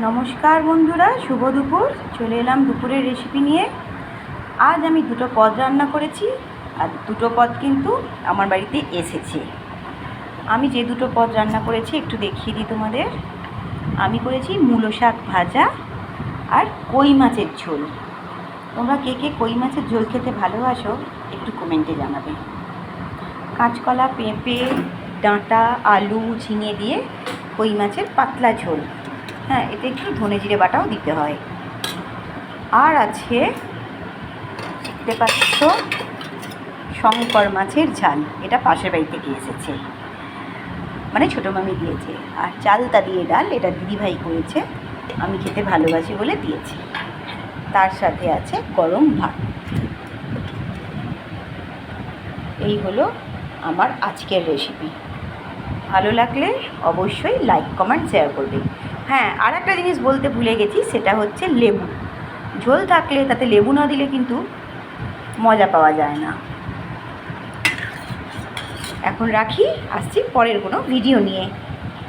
নমস্কার বন্ধুরা, শুভ দুপুর। চলে এলাম দুপুরের রেসিপি নিয়ে। আজ আমি দুটো পদ রান্না করেছি, আর দুটো পদ কিন্তু আমার বাড়িতে এসেছে। আমি যে দুটো পদ রান্না করেছি একটু দেখিয়ে দিই তোমাদের। আমি করেছি মূলো শাক ভাজা আর কই মাছের ঝোল। তোমরা কে কে কই মাছের ঝোল খেতে ভালোবাসো একটু কমেন্টে জানাবে। কাঁচকলা, পেঁপে, ডাঁটা, আলু, ঝিঙে দিয়ে কই মাছের পাতলা ঝোল। হ্যাঁ, এতে একটু ধনে জিরে বাটাও দিতে হয়। আর আছে, দেখতে পাচ্ছ, শঙ্কর মাছের ঝাল। এটা পাশের বাড়ি থেকে এসেছে, মানে ছোটো মামি দিয়েছে। আর চালতা দিয়ে ডাল, এটা দিদিভাই করেছে, আমি খেতে ভালোবাসি বলে দিয়েছি। তার সাথে আছে গরম ভাত। এই হলো আমার আজকের রেসিপি। ভালো লাগলে অবশ্যই লাইক, কমেন্ট, শেয়ার করবে। হ্যাঁ, আর একটা জিনিস বলতে ভুলে গেছি, সেটা হচ্ছে লেবু। ঝোল থাকলে তাতে লেবু না দিলে কিন্তু মজা পাওয়া যায় না। এখন রাখি, আসছি পরের কোনো ভিডিও নিয়ে।